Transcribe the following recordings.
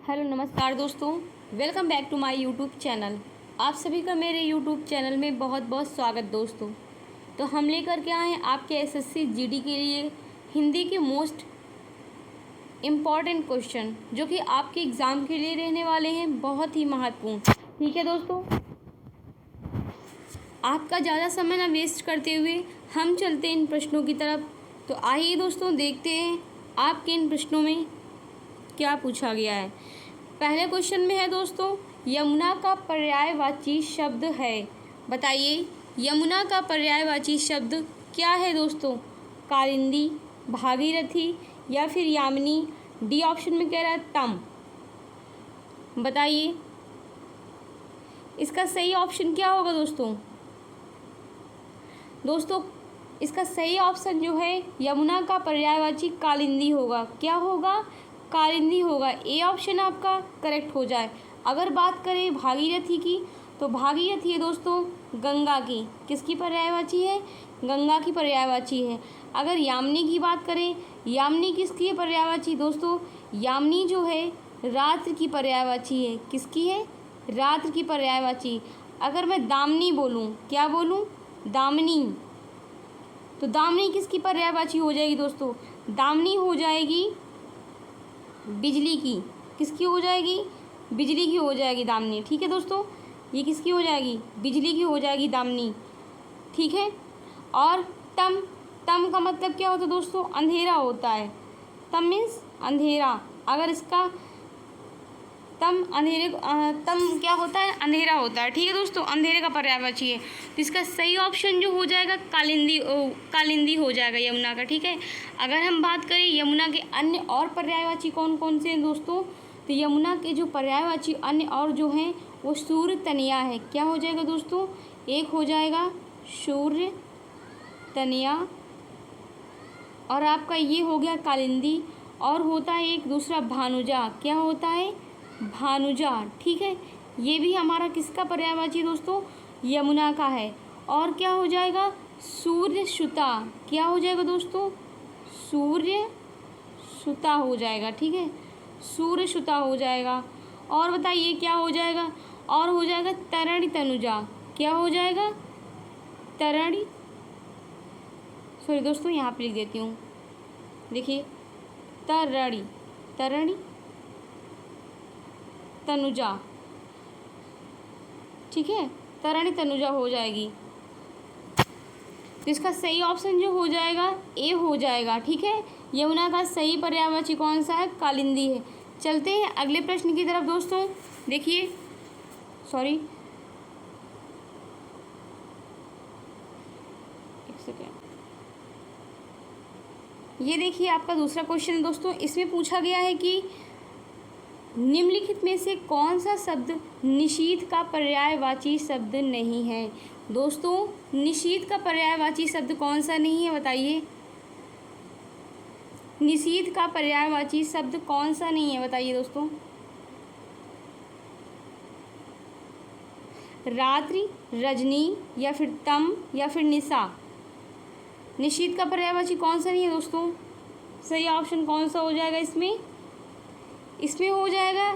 Hello नमस्कार दोस्तों, welcome back to my YouTube channel. आप सभी का मेरे यूट्यूब चैनल में बहुत बहुत स्वागत दोस्तों। तो हम लेकर के आए हैं आपके एसएससी जीडी के लिए हिंदी के मोस्ट इम्पॉर्टेंट क्वेश्चन, जो कि आपके एग्ज़ाम के लिए रहने वाले हैं बहुत ही महत्वपूर्ण। ठीक है दोस्तों, आपका ज़्यादा समय ना वेस्ट करते हुए हम चलते हैं इन प्रश्नों की तरफ। तो आइए दोस्तों, देखते हैं आपके इन प्रश्नों में क्या पूछा गया है। पहले क्वेश्चन में है दोस्तों, यमुना का पर्यायवाची शब्द है। बताइए यमुना का पर्यायवाची शब्द क्या है दोस्तों? कालिंदी, भागीरथी या फिर यामिनी। डी ऑप्शन में कह रहा है तम। बताइए इसका सही ऑप्शन क्या होगा दोस्तों? दोस्तों इसका सही ऑप्शन जो है यमुना का पर्यायवाची कालिंदी होगा। क्या होगा? कालिंदी होगा। ए ऑप्शन आपका करेक्ट हो जाए। अगर बात करें भागीरथी की, तो भागीरथी है दोस्तों गंगा की। किसकी पर्यायवाची है? गंगा की पर्यायवाची है। अगर यामिनी की बात करें, यामिनी किसकी है पर्यायवाची दोस्तों? यामिनी जो है रात्र की पर्यायवाची है। किसकी है? रात्र की पर्यायवाची। अगर मैं दामिनी बोलूँ, क्या बोलूँ? दामिनी। तो दामिनी किसकी पर्यायवाची हो जाएगी दोस्तों? दामिनी हो जाएगी बिजली की। किसकी हो जाएगी? बिजली की हो जाएगी दामिनी। ठीक है दोस्तों, ये किसकी हो जाएगी? बिजली की हो जाएगी दामिनी। ठीक है। और तम, तम का मतलब क्या होता है दोस्तों? अंधेरा होता है। तम मीन्स अंधेरा। अगर इसका तम क्या होता है? अंधेरा होता है। ठीक है दोस्तों, अंधेरे का पर्यायवाची है। तो इसका सही ऑप्शन जो हो जाएगा कालिंदी हो जाएगा यमुना का। ठीक है। अगर हम बात करें यमुना के अन्य और पर्यायवाची कौन कौन से हैं दोस्तों, तो यमुना के जो पर्यायवाची अन्य और जो हैं वो सूर्य तनिया है। क्या हो जाएगा दोस्तों? एक हो जाएगा सूर्य तनिया, और आपका ये हो गया कालिंदी, और होता है एक दूसरा भानुजा। क्या होता है? भानुजा। ठीक है, ये भी हमारा किसका पर्यायवाची दोस्तों? यमुना का है। और क्या हो जाएगा? सूर्य सुता। क्या हो जाएगा दोस्तों? सूर्य सुता हो जाएगा। ठीक है, सूर्य सुता हो जाएगा। और बताइए क्या हो जाएगा? और हो जाएगा तरणि तनुजा। क्या हो जाएगा? तरणि, सॉरी दोस्तों यहाँ पे लिख देती हूँ, देखिए तरणि तनुजा। ठीक है, तरणि तनुजा हो जाएगी। तो इसका सही ऑप्शन जो हो जाएगा ए हो जाएगा। ठीक है, यमुना का सही पर्यायवाची कौन सा है? कालिंदी है। चलते हैं अगले प्रश्न की तरफ दोस्तों। देखिए, सॉरी एक सेकेंड, ये देखिए आपका दूसरा क्वेश्चन दोस्तों। इसमें पूछा गया है कि निम्नलिखित में से कौन सा शब्द निशीथ का पर्यायवाची शब्द नहीं है? दोस्तों निशीथ का पर्यायवाची शब्द कौन सा नहीं है? बताइए निशीथ का पर्यायवाची शब्द कौन सा नहीं है? बताइए दोस्तों। रात्रि, रजनी या फिर तम या फिर निशा। निशीथ का पर्यायवाची कौन सा नहीं है दोस्तों? सही ऑप्शन कौन सा हो जाएगा इसमें? इसमें हो जाएगा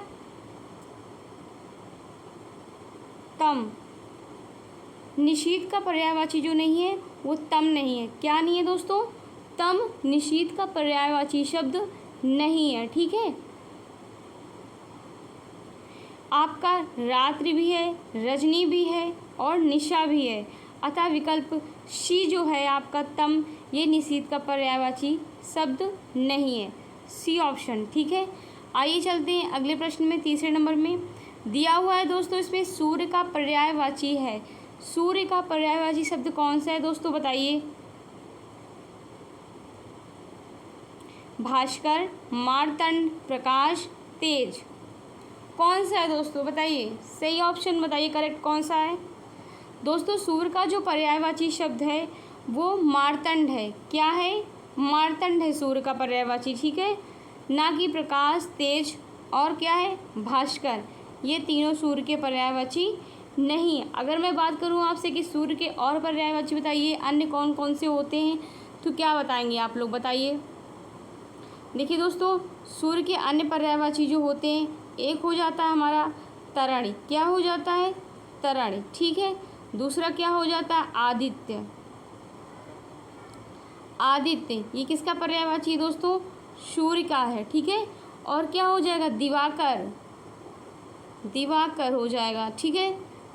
तम। निशीथ का पर्यायवाची जो नहीं है वो तम नहीं है। क्या नहीं है दोस्तों? तम निशीथ का पर्यायवाची शब्द नहीं है। ठीक है, आपका रात्रि भी है, रजनी भी है और निशा भी है। अतः विकल्प सी जो है आपका तम, ये निशीथ का पर्यायवाची शब्द नहीं है। C option. ठीक है, आइए चलते हैं अगले प्रश्न में। तीसरे नंबर में दिया हुआ है दोस्तों, इसमें सूर्य का पर्यायवाची है। सूर्य का पर्यायवाची शब्द कौन सा है दोस्तों? बताइए। भास्कर, मार्तंड, प्रकाश, तेज। कौन सा है दोस्तों? बताइए सही ऑप्शन बताइए, करेक्ट कौन सा है दोस्तों? सूर्य का जो पर्यायवाची शब्द है वो मार्तंड है। क्या है? मार्तंड है सूर्य का पर्यायवाची। ठीक है, ना कि प्रकाश, तेज और क्या है? भास्कर। ये तीनों सूर्य के पर्यायवाची नहीं। अगर मैं बात करूं आपसे कि सूर्य के और पर्यायवाची बताइए अन्य कौन कौन से होते हैं, तो क्या बताएंगे आप लोग? बताइए। देखिए दोस्तों, सूर्य के अन्य पर्यायवाची जो होते हैं, एक हो जाता है हमारा तराणी, क्या हो जाता है? तराणी, ठीक है। दूसरा क्या हो जाता है? आदित्य। आदित्य ये किसका पर्यायवाची है दोस्तों? सूर्य का है, ठीक है। और क्या हो जाएगा? दिवाकर। दिवाकर हो जाएगा, ठीक है,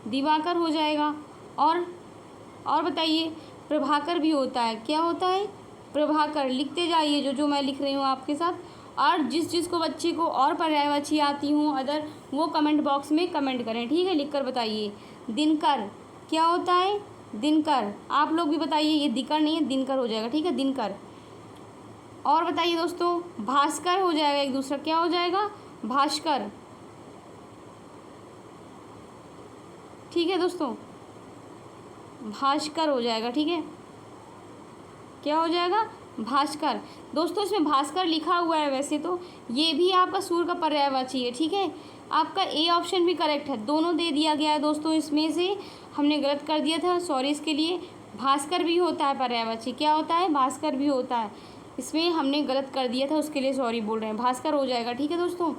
दिवाकर हो जाएगा। और बताइए, प्रभाकर भी होता है, क्या होता है? प्रभाकर। लिखते जाइए जो जो मैं लिख रही हूँ आपके साथ। और जिस को बच्चे को और पर्यायवाची आती हूँ अदर, वो कमेंट बॉक्स में कमेंट करें, ठीक है, लिखकर बताइए। दिनकर क्या होता है? दिनकर। आप लोग भी बताइए, ये दिकर नहीं है, दिनकर हो जाएगा, ठीक है, दिनकर। और बताइए दोस्तों, भास्कर हो जाएगा एक दूसरा, क्या हो जाएगा? भास्कर, ठीक है दोस्तों, भास्कर हो जाएगा, ठीक है। क्या हो जाएगा? भास्कर। दोस्तों इसमें भास्कर लिखा हुआ है, वैसे तो ये भी आपका सूर्य का पर्यायवाची है, ठीक है। आपका ए ऑप्शन भी करेक्ट है, दोनों दे दिया गया है दोस्तों, इसमें से हमने गलत कर दिया था, सॉरी इसके लिए। भास्कर भी होता है पर्यायवाची, क्या होता है? भास्कर भी होता है, इसमें हमने गलत कर दिया था, उसके लिए सॉरी बोल रहे हैं, भास्कर हो जाएगा, ठीक है दोस्तों।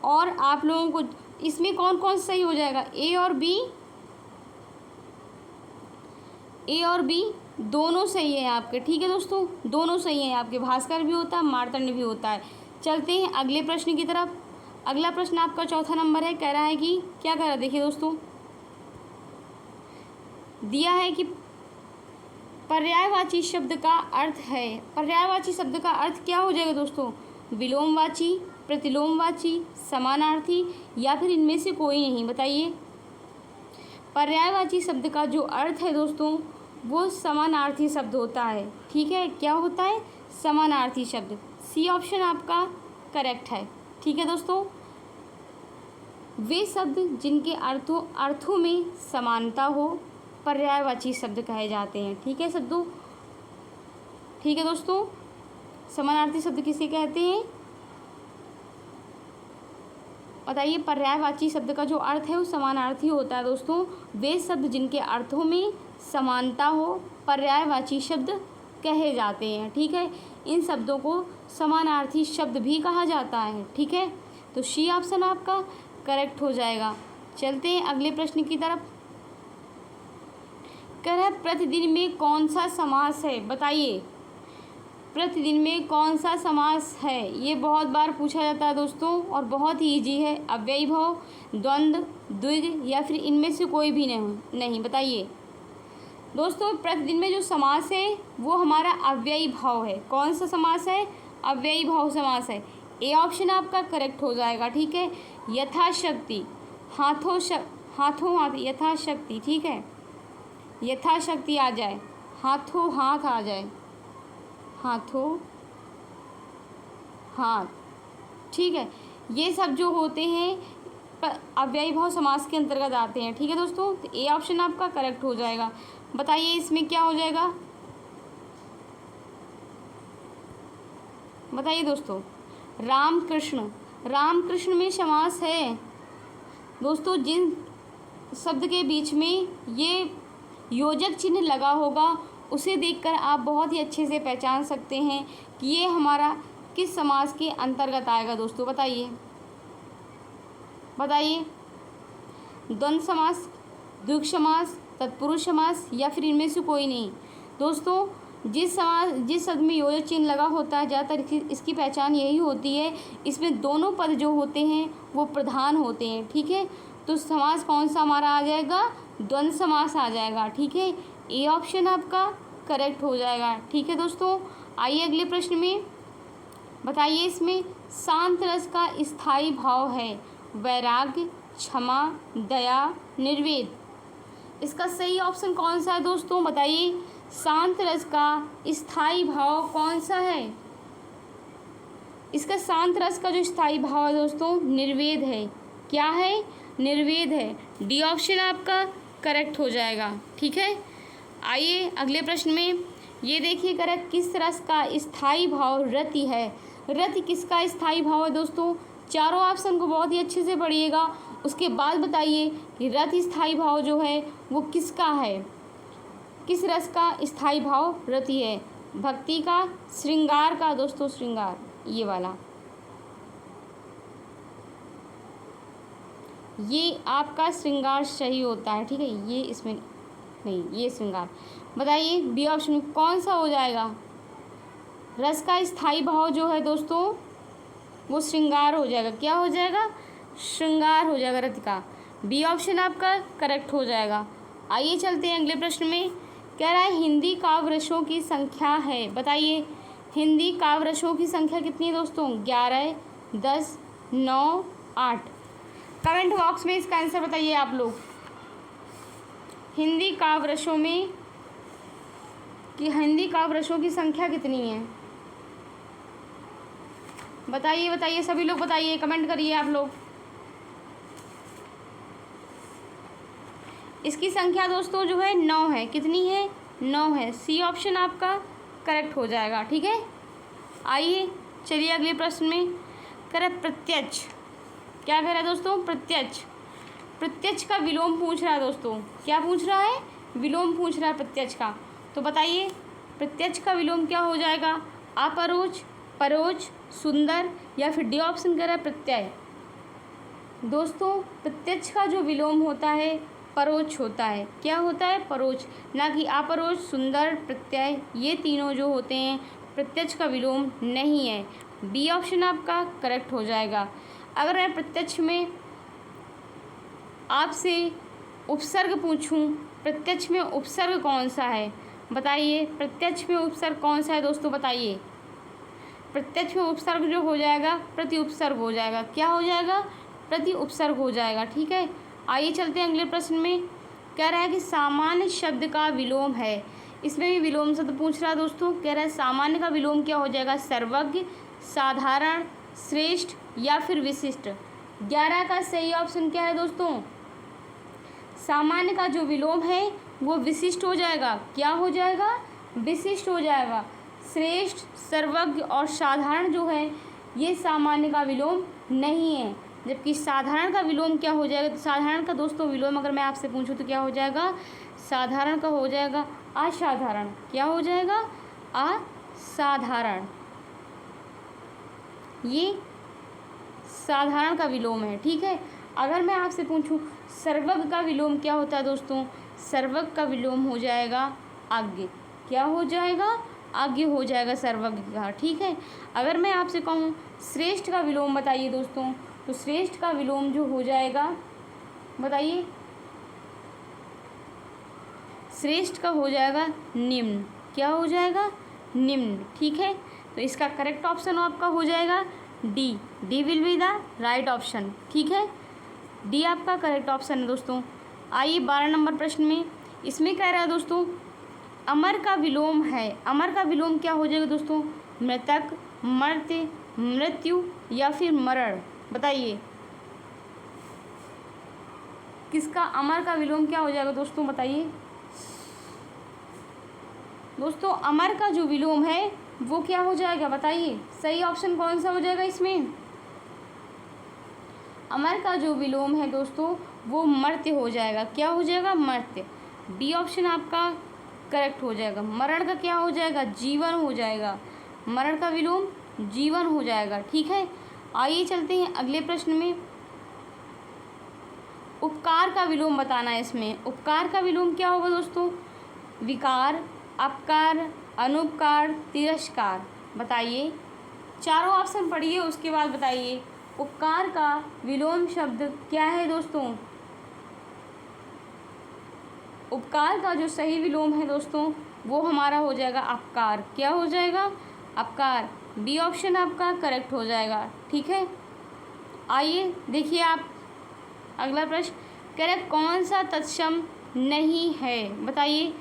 और आप लोगों को इसमें कौन कौन सही हो जाएगा? ए और बी, ए और बी दोनों सही है आपके, ठीक है दोस्तों, दोनों सही हैं आपके, भास्कर भी होता है, मार्तंड भी होता है। चलते हैं अगले प्रश्न की तरफ। अगला प्रश्न आपका चौथा नंबर है, कह रहा है कि क्या कह रहा है? देखिए दोस्तों, दिया है कि पर्यायवाची शब्द का अर्थ है। पर्यायवाची शब्द का अर्थ क्या हो जाएगा दोस्तों? विलोमवाची, प्रतिलोमवाची, समानार्थी, या फिर इनमें से कोई नहीं? बताइए। पर्यायवाची शब्द का जो अर्थ है दोस्तों, वो समानार्थी शब्द होता है, ठीक है। क्या होता है? समानार्थी शब्द। सी ऑप्शन आपका करेक्ट है, ठीक है दोस्तों। वे शब्द जिनके अर्थों में समानता हो पर्यायवाची शब्द कहे जाते हैं, ठीक है शब्दों, ठीक है दोस्तों। समानार्थी शब्द किसे कहते हैं? बताइए। पर्यायवाची शब्द का जो अर्थ है वो समानार्थी होता है दोस्तों। वे शब्द जिनके अर्थों में समानता हो पर्यायवाची शब्द कहे जाते हैं, ठीक है। इन शब्दों को समानार्थी शब्द भी कहा जाता है, ठीक है। तो सी ऑप्शन आपका करेक्ट हो जाएगा। चलते हैं अगले प्रश्न की तरफ। कह रहा है प्रतिदिन में कौन सा समास है? बताइए, प्रतिदिन में कौन सा समास है? ये बहुत बार पूछा जाता है दोस्तों और बहुत ही ईजी है। अव्ययी भाव, द्वंद्व, द्विग, या फिर इनमें से कोई भी नहीं? बताइए दोस्तों, प्रतिदिन में जो समास है वो हमारा अव्ययी भाव है। कौन सा समास है? अव्ययी भाव समास है। ए ऑप्शन आपका करेक्ट हो जाएगा, ठीक है। यथाशक्ति, हाथों हाथ, यथाशक्ति, ठीक है, यथाशक्ति आ जाए, हाथों हाथ आ जाए, हाथों हाथ, ठीक है। ये सब जो होते हैं अव्ययी भाव समास के अंतर्गत आते हैं, ठीक है दोस्तों। तो ए ऑप्शन आपका करेक्ट हो जाएगा। बताइए इसमें क्या हो जाएगा? बताइए दोस्तों। रामकृष्ण, रामकृष्ण में समास है दोस्तों। जिन शब्द के बीच में ये योजक चिन्ह लगा होगा उसे देखकर आप बहुत ही अच्छे से पहचान सकते हैं कि ये हमारा किस समास के अंतर्गत आएगा दोस्तों। बताइए। द्वंद्व समास, द्विग समास, तत्पुरुष समास, या फिर इनमें से कोई नहीं? दोस्तों जिस शब्द में योजक चिन्ह लगा होता है ज़्यादातर इसकी पहचान यही होती है, इसमें दोनों पद जो होते हैं वो प्रधान होते हैं, ठीक है। तो समास कौन सा हमारा आ जाएगा? द्वंद्व समास आ जाएगा, ठीक है। ए ऑप्शन आपका करेक्ट हो जाएगा, ठीक है दोस्तों। आइए अगले प्रश्न में। बताइए इसमें शांत रस का स्थायी भाव है वैराग्य, क्षमा, दया, निर्वेद। इसका सही ऑप्शन कौन सा है दोस्तों? बताइए। शांत रस का स्थायी भाव कौन सा है? इसका शांत रस का जो स्थायी भाव है दोस्तों निर्वेद है। क्या है? निर्वेद है। डी ऑप्शन आपका करेक्ट हो जाएगा, ठीक है। आइए अगले प्रश्न में। ये देखिए करेक्ट, किस रस का स्थायी भाव रति है? रति किसका स्थायी भाव है दोस्तों? चारों ऑप्शन को बहुत ही अच्छे से पढ़िएगा, उसके बाद बताइए कि रति स्थायी भाव जो है वो किसका है, किस रस का स्थायी भाव रति है? भक्ति का, श्रृंगार का दोस्तों, श्रृंगार, ये वाला, ये आपका श्रृंगार सही होता है, ठीक है। ये इसमें नहीं, ये श्रृंगार। बताइए बी ऑप्शन में कौन सा हो जाएगा? रस का स्थायी भाव जो है दोस्तों वो श्रृंगार हो जाएगा। क्या हो जाएगा? श्रृंगार हो जाएगा रथ का। बी ऑप्शन आपका करेक्ट हो जाएगा। आइए चलते हैं अगले प्रश्न में। कह रहा है हिंदी काव्य रसों की संख्या है। बताइए हिंदी काव्य रसों की संख्या कितनी है दोस्तों? 11, 10, 9, 8। कमेंट बॉक्स में इसका आंसर बताइए आप लोग। हिंदी काव्य रसों में कि हिंदी काव्य रसों की संख्या कितनी है? बताइए बताइए सभी लोग बताइए, कमेंट करिए आप लोग। इसकी संख्या दोस्तों जो है 9 है। कितनी है? 9 है। सी ऑप्शन आपका करेक्ट हो जाएगा, ठीक है। आइए चलिए अगले प्रश्न में। करें प्रत्यक्ष। क्या कह रहा है दोस्तों? प्रत्यक्ष। प्रत्यक्ष का विलोम पूछ रहा है दोस्तों। क्या पूछ रहा है? विलोम पूछ रहा है प्रत्यक्ष का। तो बताइए प्रत्यक्ष का विलोम क्या हो जाएगा? अपरोच, परोच, सुंदर, या फिर डी ऑप्शन कह रहा है प्रत्यय। दोस्तों प्रत्यक्ष का जो विलोम होता है परोच होता है। क्या होता है? परोच, ना कि अपरोच, सुंदर, प्रत्यय। ये तीनों जो होते हैं प्रत्यक्ष का विलोम नहीं है। बी ऑप्शन आपका करेक्ट हो जाएगा। अगर मैं प्रत्यक्ष में आपसे उपसर्ग पूछूं, प्रत्यक्ष में उपसर्ग कौन सा है? बताइए प्रत्यक्ष में उपसर्ग कौन सा है दोस्तों? बताइए प्रत्यक्ष में उपसर्ग जो हो जाएगा प्रति उपसर्ग हो जाएगा। क्या हो जाएगा? प्रति उपसर्ग हो जाएगा, ठीक है। आइए चलते हैं अगले प्रश्न में। कह रहा है कि सामान्य शब्द का विलोम है। इसमें भी विलोम शब्द पूछ रहा है दोस्तों। कह रहा है सामान्य का विलोम क्या हो जाएगा? सर्वज्ञ, साधारण, श्रेष्ठ, या फिर विशिष्ट। 11 का सही ऑप्शन क्या है दोस्तों? सामान्य का जो विलोम है वो विशिष्ट हो जाएगा। क्या हो जाएगा? विशिष्ट हो जाएगा। श्रेष्ठ, सर्वज्ञ और साधारण जो है ये सामान्य का विलोम नहीं है। जबकि साधारण का विलोम क्या हो जाएगा? तो साधारण का दोस्तों विलोम अगर मैं आपसे पूछूं तो क्या हो जाएगा? साधारण का हो जाएगा असाधारण। क्या हो जाएगा? असाधारण। ये साधारण का विलोम है, ठीक है। अगर मैं आपसे पूछूं सर्वज्ञ का विलोम क्या होता है दोस्तों? सर्वज्ञ का विलोम हो जाएगा आज्ञ। क्या हो जाएगा? आज्ञ हो जाएगा सर्वज्ञ का, ठीक है। अगर मैं आपसे कहूँ श्रेष्ठ का विलोम बताइए दोस्तों, तो श्रेष्ठ का विलोम जो हो जाएगा, बताइए श्रेष्ठ का हो जाएगा निम्न। क्या हो जाएगा? निम्न, ठीक है। तो इसका करेक्ट ऑप्शन आपका हो जाएगा D. D will be the right option, ठीक है। डी आपका करेक्ट ऑप्शन है दोस्तों। आइए 12 नंबर प्रश्न में। इसमें कह रहा है दोस्तों अमर का विलोम है। अमर का विलोम क्या हो जाएगा दोस्तों? मृतक, मर्त्य, मृत्यु, या फिर मरण। बताइए किसका अमर का विलोम क्या हो जाएगा दोस्तों? बताइए दोस्तों अमर का जो विलोम है वो क्या हो जाएगा? बताइए सही ऑप्शन कौन सा हो जाएगा इसमें? अमर का जो विलोम है दोस्तों वो मर्त्य हो जाएगा। क्या हो जाएगा? मर्त्य। बी ऑप्शन आपका करेक्ट हो जाएगा। मरण का क्या हो जाएगा? जीवन हो जाएगा। मरण का विलोम जीवन हो जाएगा, ठीक है। आइए चलते हैं अगले प्रश्न में। उपकार का विलोम बताना है इसमें। उपकार का विलोम क्या होगा दोस्तों? विकार, अपकार, अनुपकार, तिरस्कार। बताइए चारों ऑप्शन पढ़िए उसके बाद बताइए उपकार का विलोम शब्द क्या है दोस्तों? उपकार का जो सही विलोम है दोस्तों वो हमारा हो जाएगा अपकार। क्या हो जाएगा? अपकार। बी ऑप्शन आपका करेक्ट हो जाएगा, ठीक है। आइए देखिए आप अगला प्रश्न। कह रहे कौन सा तत्सम नहीं है? बताइए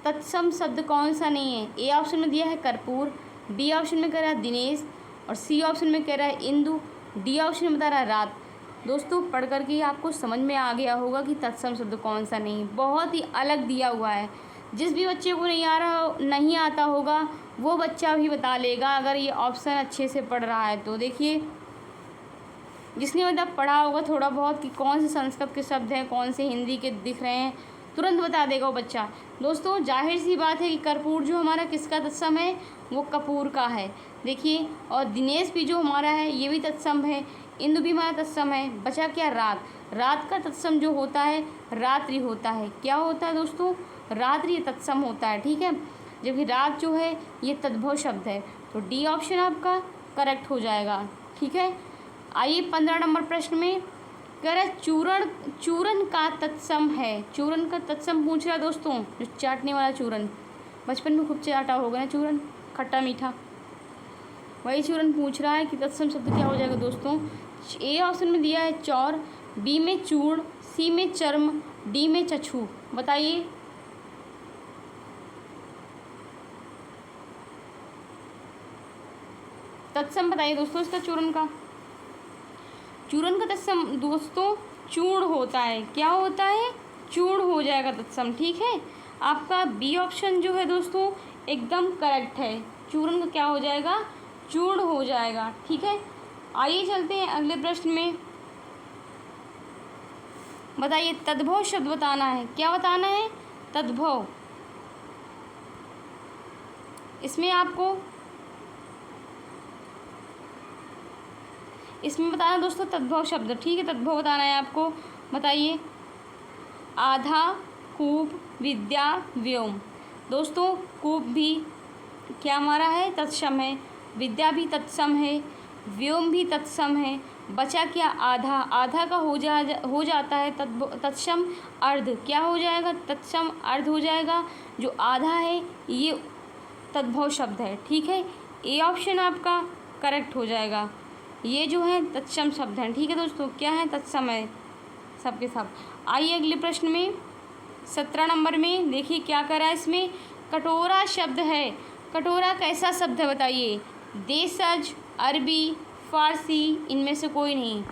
तत्सम शब्द कौन सा नहीं है? ए ऑप्शन में दिया है कर्पूर, बी ऑप्शन में कह रहा है दिनेश, और सी ऑप्शन में कह रहा है इंदु, डी ऑप्शन में बता रहा है रात। दोस्तों पढ़ करके आपको समझ में आ गया होगा कि तत्सम शब्द कौन सा नहीं। बहुत ही अलग दिया हुआ है। जिस भी बच्चे को नहीं आता होगा वो बच्चा भी बता लेगा अगर ये ऑप्शन अच्छे से पढ़ रहा है तो। देखिए जिसने मतलब पढ़ा होगा थोड़ा बहुत कि कौन से संस्कृत के शब्द हैं, कौन से हिंदी के दिख रहे हैं, तुरंत बता देगा वो बच्चा। दोस्तों जाहिर सी बात है कि कर्पूर जो हमारा किसका तत्सम है? वो कपूर का है। देखिए, और दिनेश भी जो हमारा है ये भी तत्सम है, इंदु भी हमारा तत्सम है। बचा क्या? रात। रात का तत्सम जो होता है रात्रि होता है। क्या होता है दोस्तों? रात्रि तत्सम होता है, ठीक है। जबकि रात जो है ये तद्भव शब्द है। तो डी ऑप्शन आपका करेक्ट हो जाएगा, ठीक है। आइए 15 नंबर प्रश्न में, कह रहा है चूरण, चूरन का तत्सम है। चूरन का तत्सम पूछ रहा है दोस्तों, जो चाटने वाला चूरन, बचपन में खूब चाटा होगा ना चूरन, खट्टा मीठा, वही चूरन पूछ रहा है कि तत्सम शब्द क्या हो जाएगा दोस्तों। ए ऑप्शन में दिया है चौर, बी में चूर्ण, सी में चर्म, डी में चक्षु। बताइए। तत्सम बताइए दोस्तों इसका चूरन का। चूरन का तत्सम दोस्तों चूर्ण होता है। क्या होता है? चूर्ण हो जाएगा तत्सम, ठीक है। आपका बी ऑप्शन जो है दोस्तों एकदम करेक्ट है। चूरन का क्या हो जाएगा? चूर्ण हो जाएगा, ठीक है। आइए चलते हैं अगले प्रश्न में। बताइए, तद्भव शब्द बताना है। क्या बताना है? तद्भव। इसमें आपको बताना दोस्तों तद्भव शब्द, ठीक है। तद्भव बताना है आपको। बताइए। आधा, कूप, विद्या, व्योम। दोस्तों कूप भी क्या हमारा है? तत्सम है। विद्या भी तत्सम है, व्योम भी तत्सम है। बचा क्या? आधा। आधा का हो जाता है तत्सम अर्ध। क्या हो जाएगा? तत्सम अर्ध हो जाएगा। जो आधा है ये तद्भव शब्द है, ठीक है। ए ऑप्शन आपका करेक्ट हो जाएगा। ये जो है तत्सम शब्द हैं, ठीक है दोस्तों। क्या है? तत्सम है सबके सब। आइए अगले प्रश्न में 17 नंबर में देखिए क्या करा है इसमें। कटोरा शब्द है। कटोरा कैसा शब्द है बताइए। देशज, अरबी, फारसी, इनमें से कोई नहीं।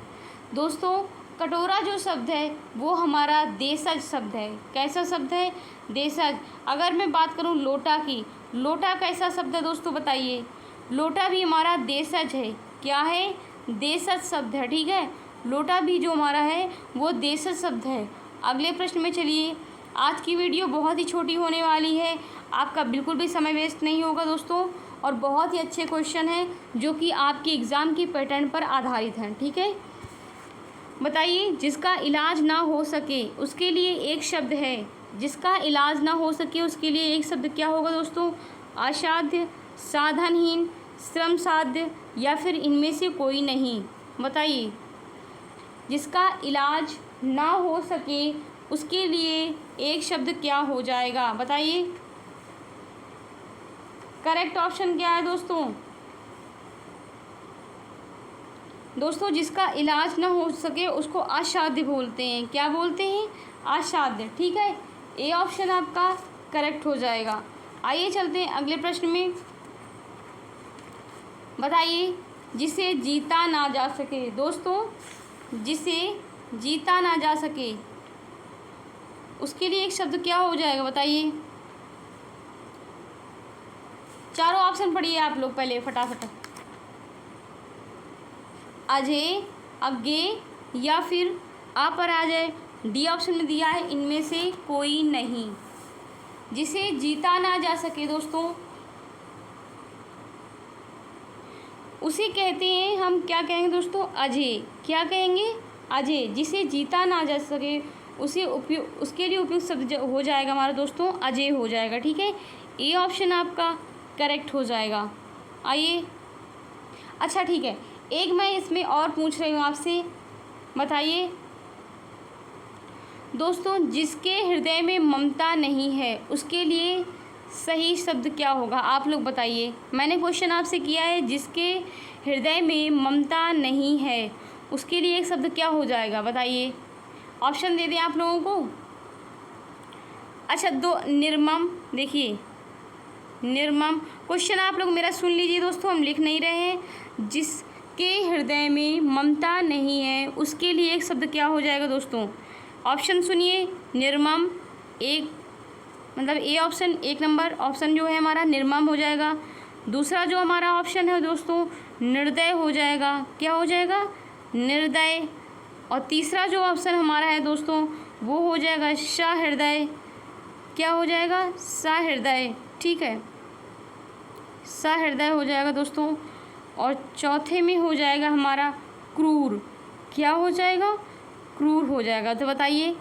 दोस्तों कटोरा जो शब्द है वो हमारा देशज शब्द है। कैसा शब्द है? देशज। अगर मैं बात करूं लोटा की, लोटा कैसा शब्द है दोस्तों बताइए। लोटा भी हमारा देशज है। क्या है? देशज शब्द है, ठीक है। लोटा भी जो हमारा है वो देशज शब्द है। अगले प्रश्न में चलिए। आज की वीडियो बहुत ही छोटी होने वाली है, आपका बिल्कुल भी समय वेस्ट नहीं होगा दोस्तों, और बहुत ही अच्छे क्वेश्चन हैं जो कि आपके एग्ज़ाम की पैटर्न पर आधारित हैं, ठीक है। बताइए, जिसका इलाज ना हो सके उसके लिए एक शब्द है। जिसका इलाज ना हो सके उसके लिए एक शब्द क्या होगा दोस्तों? असाध्य, साधनहीन, श्रम साध्य, या फिर इनमें से कोई नहीं। बताइए। जिसका इलाज ना हो सके उसके लिए एक शब्द क्या हो जाएगा? बताइए। करेक्ट ऑप्शन क्या है दोस्तों? दोस्तों जिसका इलाज ना हो सके उसको असाध्य बोलते हैं। क्या बोलते हैं? असाध्य, ठीक है। ए ऑप्शन आपका करेक्ट हो जाएगा। आइए चलते हैं अगले प्रश्न में। बताइए, जिसे जीता ना जा सके। दोस्तों जिसे जीता ना जा सके उसके लिए एक शब्द क्या हो जाएगा? बताइए। चारों ऑप्शन पढ़िए आप लोग पहले फटाफट। अजय, अज्ञे, या फिर अपराजय। डी ऑप्शन में दिया है इनमें से कोई नहीं। जिसे जीता ना जा सके दोस्तों उसे कहते हैं हम, क्या कहेंगे दोस्तों? अजय। क्या कहेंगे? अजय। जिसे जीता ना जा सके उसके लिए उपयुक्त शब्द हो जाएगा हमारा दोस्तों अजय हो जाएगा, ठीक है। ए ऑप्शन आपका करेक्ट हो जाएगा। आइए। अच्छा ठीक है, एक मैं इसमें और पूछ रही हूँ आपसे। बताइए दोस्तों, जिसके हृदय में ममता नहीं है उसके लिए सही शब्द क्या होगा? आप लोग बताइए। मैंने क्वेश्चन आपसे किया है, जिसके हृदय में ममता नहीं है उसके लिए एक शब्द क्या हो जाएगा? बताइए। ऑप्शन दे दें आप लोगों को। अच्छा, दो निर्मम। देखिए निर्मम क्वेश्चन आप लोग मेरा सुन लीजिए दोस्तों, हम लिख नहीं रहे हैं। जिसके हृदय में ममता नहीं है उसके लिए एक शब्द क्या हो जाएगा दोस्तों? ऑप्शन सुनिए। निर्मम, एक मतलब ए ऑप्शन, एक नंबर ऑप्शन जो है हमारा निर्मम हो जाएगा। दूसरा जो हमारा ऑप्शन है दोस्तों निर्दय हो जाएगा। क्या हो जाएगा? निर्दय। और तीसरा जो ऑप्शन हमारा है दोस्तों वो हो जाएगा सहृदय। क्या हो जाएगा? सहृदय, ठीक है। सहृदय हो जाएगा दोस्तों। और चौथे में हो जाएगा हमारा क्रूर। क्या हो जाएगा? क्रूर हो जाएगा। तो बताइए,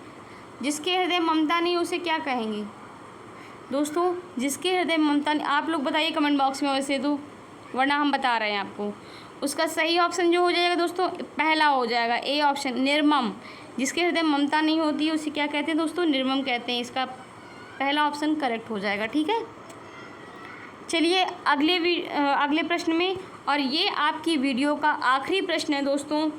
जिसके हृदय ममता नहीं उसे क्या कहेंगे दोस्तों? जिसके हृदय ममता नहीं, आप लोग बताइए कमेंट बॉक्स में वैसे तो, वरना हम बता रहे हैं आपको। उसका सही ऑप्शन जो हो जाएगा दोस्तों पहला हो जाएगा, ए ऑप्शन, निर्मम। जिसके हृदय ममता नहीं होती उसे क्या कहते हैं दोस्तों? निर्मम कहते हैं। इसका पहला ऑप्शन करेक्ट हो जाएगा। ठीक है, चलिए अगले प्रश्न में, और ये आपकी वीडियो का आखिरी प्रश्न है दोस्तों।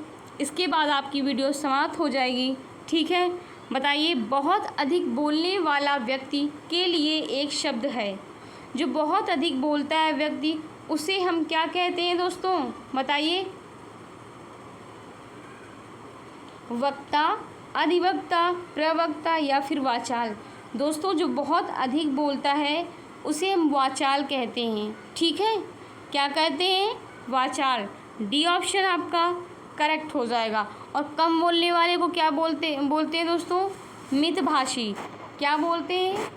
इसके बाद आपकी वीडियो समाप्त हो जाएगी। ठीक है, बताइए, बहुत अधिक बोलने वाला व्यक्ति के लिए एक शब्द है। जो बहुत अधिक बोलता है व्यक्ति, उसे हम क्या कहते हैं दोस्तों? बताइए। वक्ता, अधिवक्ता, प्रवक्ता या फिर वाचाल। दोस्तों, जो बहुत अधिक बोलता है उसे हम वाचाल कहते हैं। ठीक है, क्या कहते हैं? वाचाल। डी ऑप्शन आपका करेक्ट हो जाएगा। और कम बोलने वाले को क्या बोलते हैं दोस्तों? मितभाषी। क्या बोलते हैं?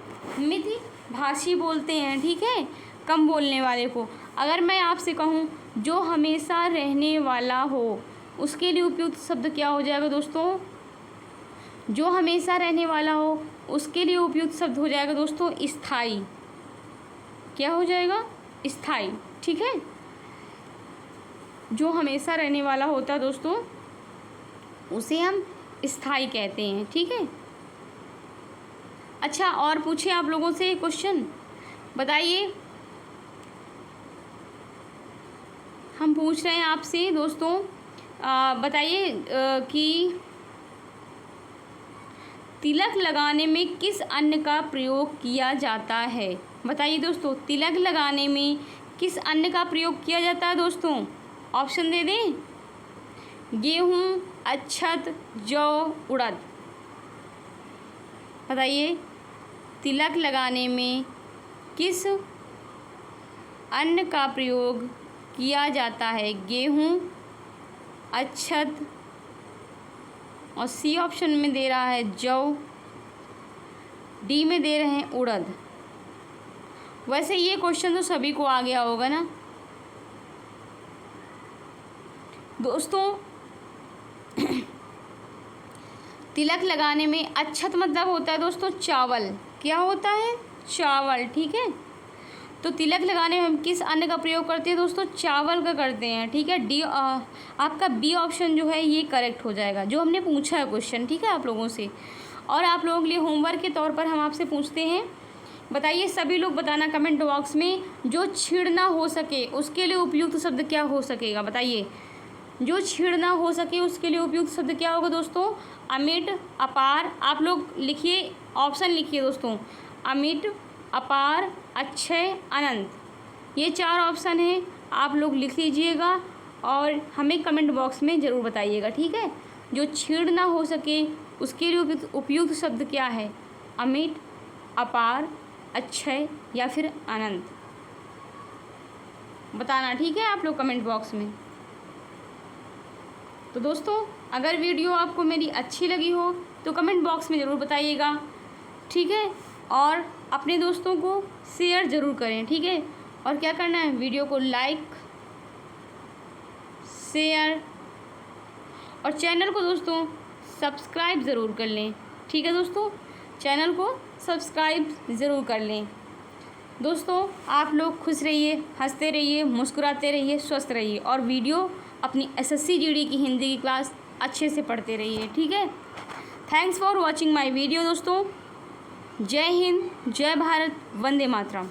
मितभाषी बोलते हैं। ठीक है, कम बोलने वाले को। अगर मैं आपसे कहूँ जो हमेशा रहने वाला हो, उसके लिए उपयुक्त शब्द क्या हो जाएगा दोस्तों? जो हमेशा रहने वाला हो उसके लिए उपयुक्त शब्द हो जाएगा दोस्तों स्थायी। क्या हो जाएगा? स्थायी। ठीक है, जो हमेशा रहने वाला होता है दोस्तों उसे हम स्थायी कहते हैं। ठीक है, अच्छा, और पूछे आप लोगों से क्वेश्चन, बताइए। हम पूछ रहे हैं आपसे दोस्तों, बताइए कि तिलक लगाने में किस अन्न का प्रयोग किया जाता है? बताइए दोस्तों, तिलक लगाने में किस अन्न का प्रयोग किया जाता है दोस्तों? ऑप्शन दे दें? गेहूँ, अक्षत, जौ, उड़द। बताइए, तिलक लगाने में किस अन्न का प्रयोग किया जाता है? गेहूँ, अक्षत, और सी ऑप्शन में दे रहा है जौ, डी में दे रहे हैं उड़द। वैसे ये क्वेश्चन तो सभी को आ गया होगा ना दोस्तों। तिलक लगाने में अक्षत मतलब होता है दोस्तों चावल। क्या होता है? चावल। ठीक है, तो तिलक लगाने में हम किस अन्न का प्रयोग करते हैं दोस्तों? चावल का करते हैं। ठीक है, डी आपका बी ऑप्शन जो है ये करेक्ट हो जाएगा, जो हमने पूछा है क्वेश्चन। ठीक है, आप लोगों से। और आप लोगों के लिए होमवर्क के तौर पर हम आपसे पूछते हैं, बताइए सभी लोग बताना कमेंट बॉक्स में, जो छीड़ ना हो सके उसके लिए उपयुक्त शब्द क्या हो सकेगा? बताइए, जो छीड़ ना हो सके उसके लिए उपयुक्त शब्द क्या होगा दोस्तों? अमिट, अपार। आप लोग लिखिए, ऑप्शन लिखिए दोस्तों, अमिट, अपार, अक्षय, अनंत। ये 4 ऑप्शन हैं, आप लोग लिख लीजिएगा और हमें कमेंट बॉक्स में ज़रूर बताइएगा। ठीक है, जो छीड़ ना हो सके उसके लिए उपयुक्त शब्द क्या है? अमिट, अपार, अक्षय या फिर अनंत। बताना। ठीक है, आप लोग कमेंट बॉक्स में। तो दोस्तों, अगर वीडियो आपको मेरी अच्छी लगी हो तो कमेंट बॉक्स में ज़रूर बताइएगा। ठीक है, और अपने दोस्तों को शेयर ज़रूर करें। ठीक है, और क्या करना है? वीडियो को लाइक, शेयर और चैनल को दोस्तों सब्सक्राइब ज़रूर कर लें। ठीक है दोस्तों, चैनल को सब्सक्राइब ज़रूर कर लें। दोस्तों, आप लोग खुश रहिए, हंसते रहिए, मुस्कुराते रहिए, स्वस्थ रहिए, और वीडियो अपनी SSC GD की हिंदी की क्लास अच्छे से पढ़ते रहिए। ठीक है, thanks for watching my video दोस्तों। जय हिंद, जय भारत, वंदे मातरम।